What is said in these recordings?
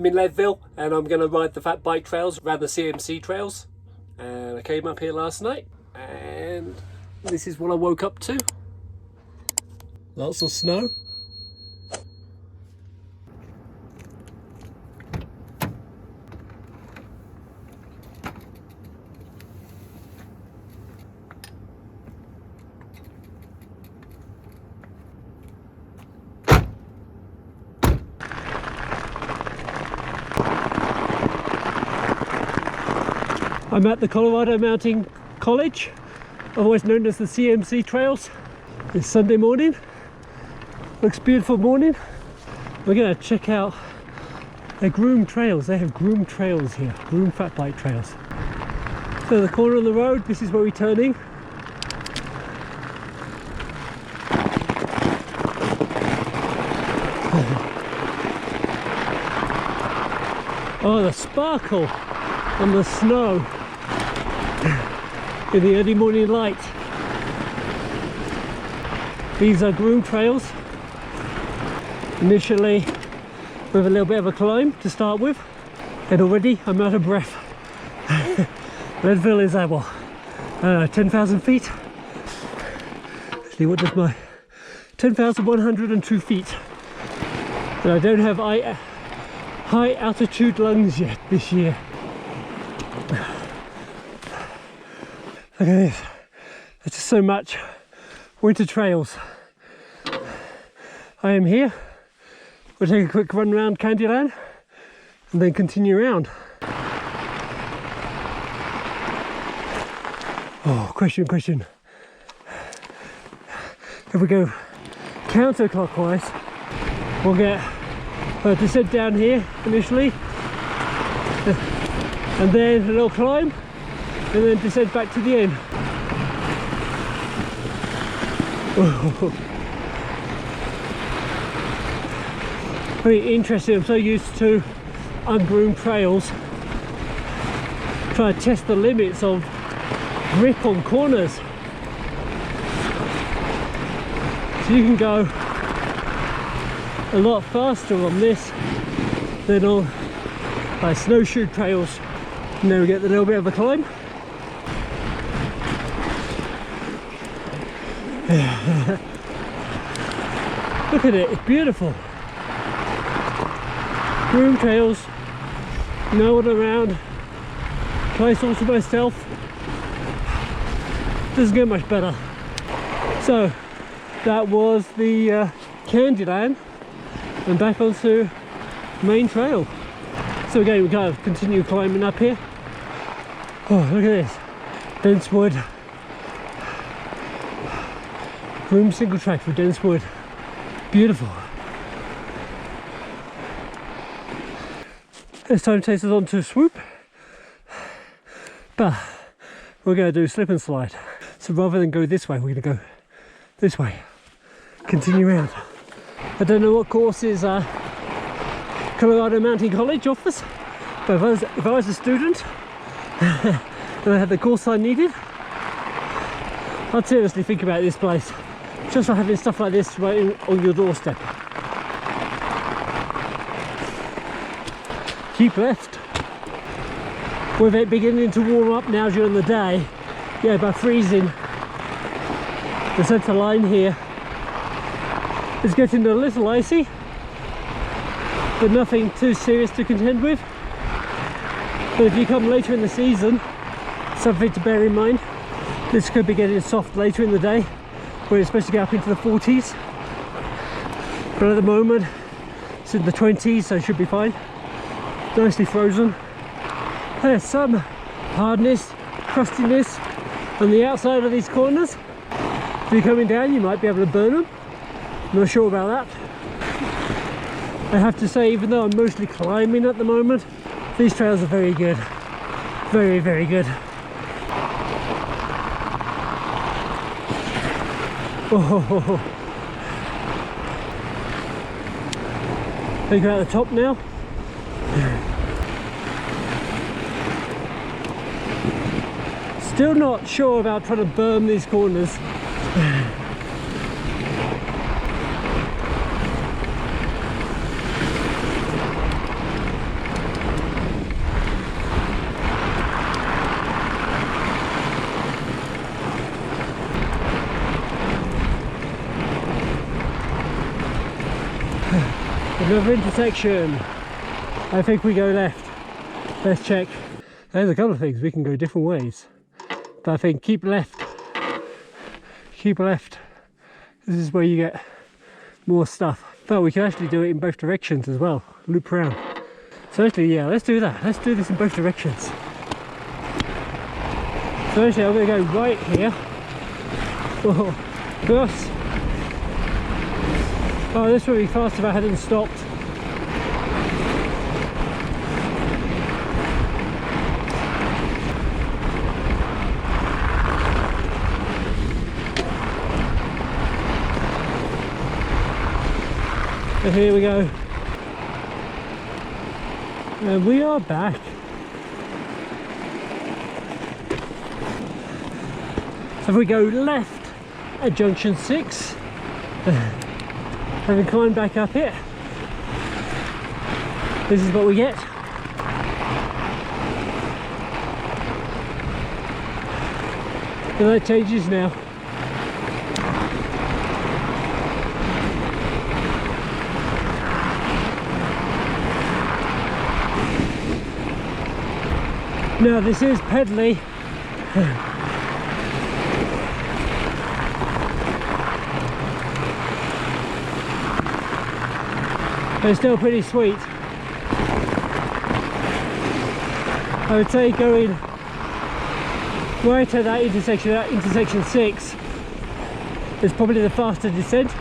I'm in Leadville and I'm going to ride the fat bike trails around the CMC Trails. And I came up here last night and this is what I woke up to. Lots of snow. I'm at the Colorado Mountain College, otherwise known as the CMC Trails. It's Sunday morning, looks beautiful morning. We're going to check out their groomed trails. They have groomed trails here, groomed fat bike trails. So the corner of the road, this is where we're turning. Oh, the sparkle on the snow in the early morning light. These are groomed trails. Initially with a little bit of a climb to start with, and already I'm out of breath. Leadville is at what, 10,000 feet. Actually, what does my 10,102 feet? And I don't have high altitude lungs yet this year. Look at this, there's just so much winter trails. I am here, we'll take a quick run around Candyland and then continue around. Oh, question. If we go counterclockwise, we'll get a descent down here initially, and then a little climb, and then descend back to the end. Very interesting. I'm so used to ungroomed trails, trying to test the limits of grip on corners. So you can go a lot faster on this than on snowshoe trails. And then we get a little bit of a climb. Look at it, it's beautiful. Groomed trails, no one around, place all to myself. Doesn't get much better. So that was the Candyland, and back onto main trail. So again, we kind of continue climbing up here. Oh, look at this, dense wood. Groomed single track for dense wood. Beautiful. It's time to take us on to a swoop, but we're going to do slip and slide. So rather than go this way, we're going to go this way, continue around. I don't know what courses Colorado Mountain College offers, but if I was a student and I had the course I needed, I'd seriously think about this place, just for having stuff like this right on your doorstep. Keep left. With it beginning to warm up now during the day, yeah, by freezing, the centre line here is getting a little icy, but nothing too serious to contend with. But if you come later in the season, something to bear in mind, this could be getting soft later in the day, where it's supposed to get up into the 40s. But at the moment, it's in the 20s, so it should be fine. Nicely frozen. There's some hardness, crustiness on the outside of these corners. If you're coming down, you might be able to burn them. Not sure about that. I have to say, even though I'm mostly climbing at the moment, these trails are very good. Very, very good. Oh, they go at the top now. Still not sure about trying to berm these corners. Another intersection. I think we go left. Let's check. There's a couple of things, we can go different ways. But I think keep left. Keep left. This is where you get more stuff. But we can actually do it in both directions as well. Loop around. So actually, yeah, let's do that. Let's do this in both directions. So actually, I'm going to go right here. Oh, gosh. Oh, this would be fast if I hadn't stopped. And here we go. And we are back. So if we go left at junction 6, having climbed back up it, this is what we get. And that changes now. Now this is pedally. But it's still pretty sweet. I would say going right at that intersection 6 is probably the faster descent,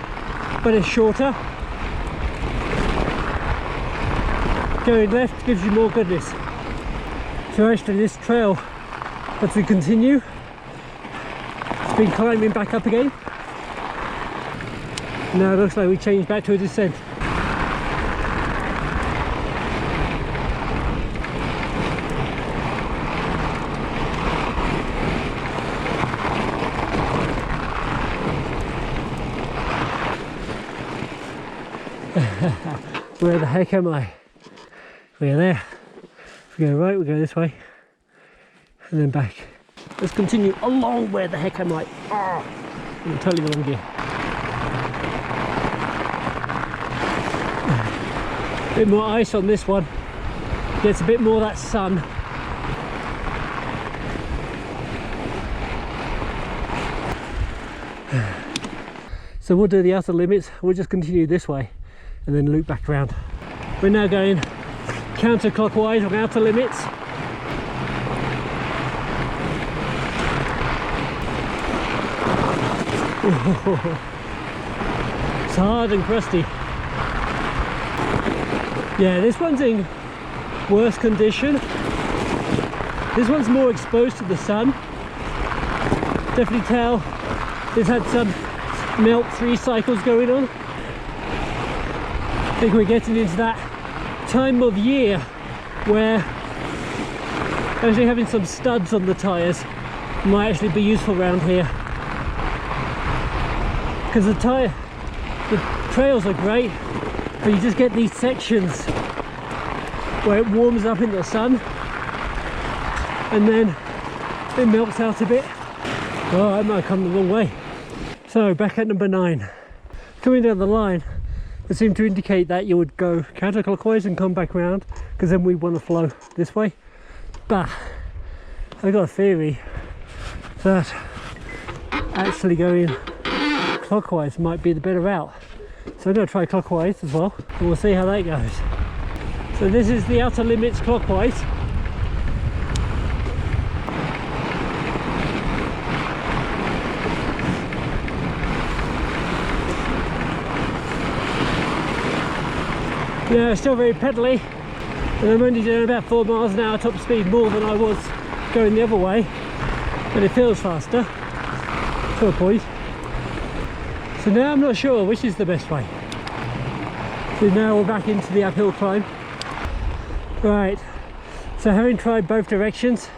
but it's shorter. Going left gives you more goodness. So actually this trail, as we continue, it's been climbing back up again. Now it looks like we changed back to a descent. Where the heck am I? We're there. We go right, we go this way, and then back. Let's continue along. Where the heck am I? Oh, I'm totally the wrong gear. A bit more ice on this one. Gets a bit more of that sun. So we'll do the outer limits. We'll just continue this way and then loop back around. We're now going counterclockwise on outer limits. It's hard and crusty. Yeah, this one's in worse condition. This one's more exposed to the sun. Definitely tell it's had some melt-free cycles going on. I think we're getting into that time of year where actually having some studs on the tyres might actually be useful around here, because the trails are great, but you just get these sections where it warms up in the sun and then it melts out a bit. Oh, I might have come the wrong way. So back at number 9, coming down the line, it seemed to indicate that you would go counterclockwise and come back round, because then we want to flow this way. But I've got a theory that actually going clockwise might be the better route. So I'm going to try clockwise as well, and we'll see how that goes. So this is the outer limits clockwise. Yeah, still very pedally, and I'm only doing about 4 miles an hour top speed more than I was going the other way, but it feels faster to a point. So now I'm not sure which is the best way. So now we're back into the uphill climb. Right, so having tried both directions,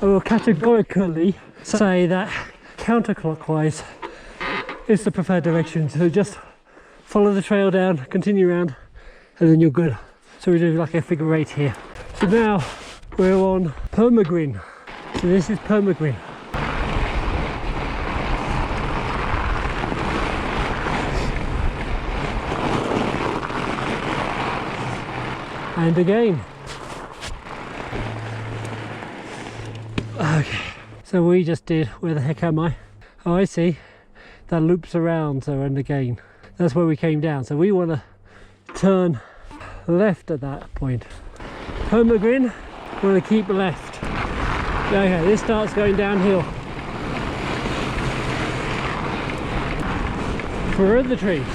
I will categorically say that counterclockwise is the preferred direction. So just follow the trail down, continue around, and then you're good. So we do like a figure 8 here. So now we're on permagreen. So this is permagreen. And again. Okay, so we just did, where the heck am I? Oh, I see, that loops around, so and again. That's where we came down, so we want to turn left at that point. Permagrin, we want to keep left. Okay, this starts going downhill. Through the trees.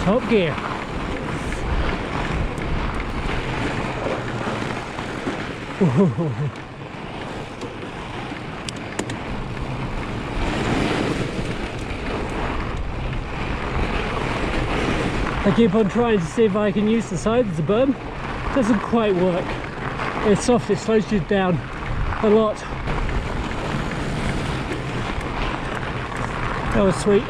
Top gear. I keep on trying to see if I can use the side of the berm. Doesn't quite work. It's soft, it slows you down a lot. That was sweet.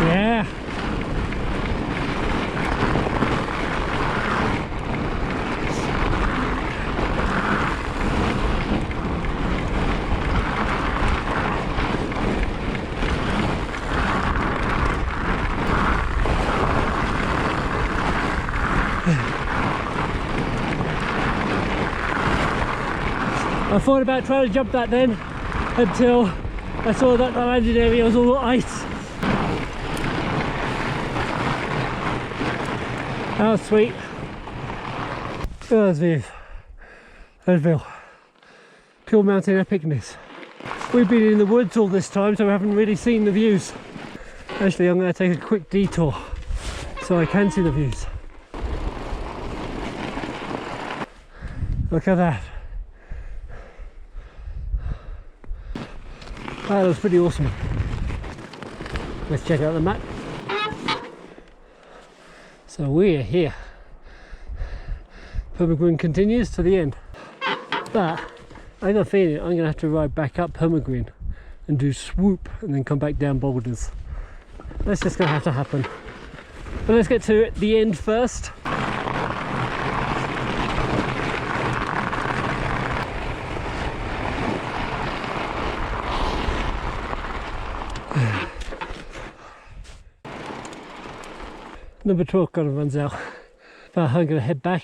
Yeah. I thought about trying to jump that then until I saw that the landing area was all ice. That was sweet. There's view. Leadville. Pure mountain epicness. We've been in the woods all this time, so we haven't really seen the views. Actually, I'm going to take a quick detour so I can see the views. Look at that. That looks pretty awesome. Let's check out the map. So we're here. Permagrin continues to the end. But I got a feeling I'm going to have to ride back up Permagrin and do swoop and then come back down boulders. That's just going to have to happen. But let's get to the end first. Number 12 kind of runs out, but I'm going to head back.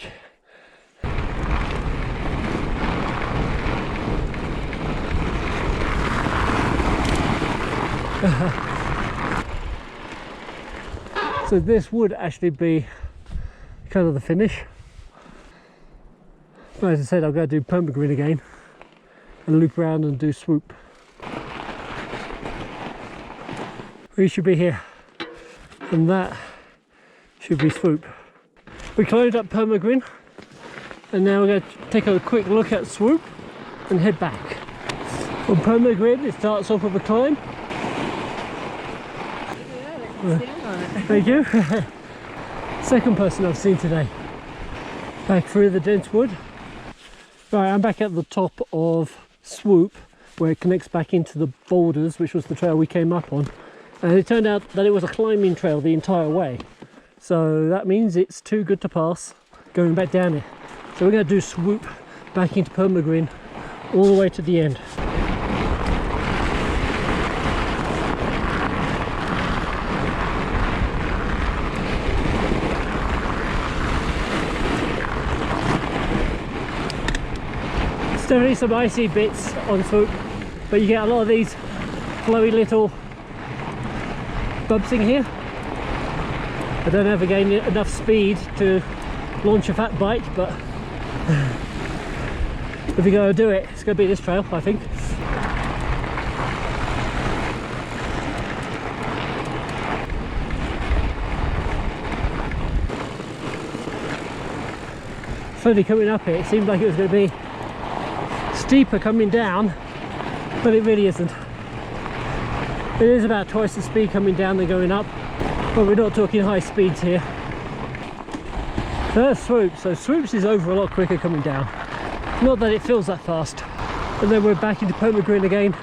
So this would actually be kind of the finish. But as I said, I'm going to do Permagrin again and loop around and do swoop. We should be here, and that should be swoop. We climbed up Permagrin and now we're going to take a quick look at swoop and head back. On Permagrin it starts off with a climb. Thank you. Second person I've seen today. Back through the dense wood. Right, I'm back at the top of swoop where it connects back into the boulders, which was the trail we came up on. And it turned out that it was a climbing trail the entire way. So that means it's too good to pass going back down it. So we're going to do swoop back into Permagrin all the way to the end. There's definitely some icy bits on swoop, but you get a lot of these flowy little bumps in here. I don't ever gain enough speed to launch a fat bike, but if you're going to do it, it's going to be this trail, I think. Slowly coming up it seemed like it was going to be steeper coming down, but it really isn't. It is about twice the speed coming down than going up. But we're not talking high speeds here. There's swoops, so swoops is over a lot quicker coming down. Not that it feels that fast. And then we're back into Permagrin again.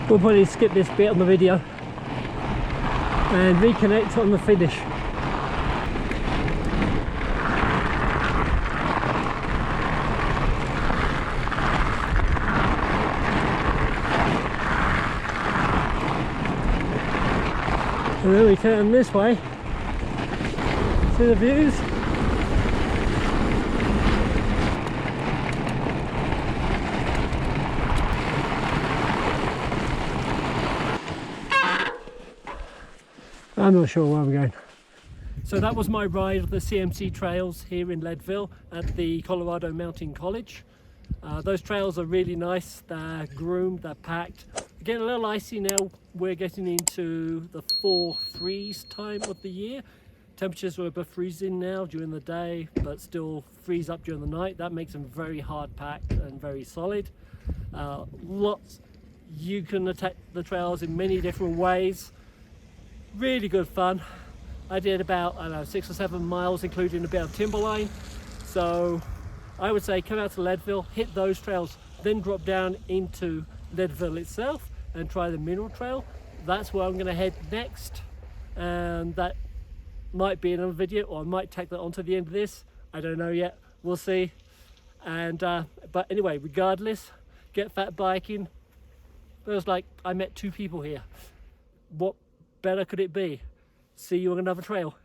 We'll probably skip this bit on the video and reconnect on the finish. And then we turn this way. See the views? I'm not sure where I'm going. So that was my ride of the CMC Trails here in Leadville at the Colorado Mountain College. Those trails are really nice, they're groomed, they're packed. Getting a little icy now. We're getting into the fall freeze time of the year. Temperatures are above freezing now during the day, but still freeze up during the night. That makes them very hard packed and very solid. You can attack the trails in many different ways. Really good fun. I did about, I don't know, 6 or 7 miles, including a bit of timberline. So I would say come out to Leadville, hit those trails, then drop down into Leadville itself and try the mineral trail. That's where I'm going to head next, and that might be another video, or I might tack that onto the end of this. I don't know yet, we'll see. And but anyway, regardless, get fat biking. Feels like I met 2 people here. What better could it be? See you on another trail.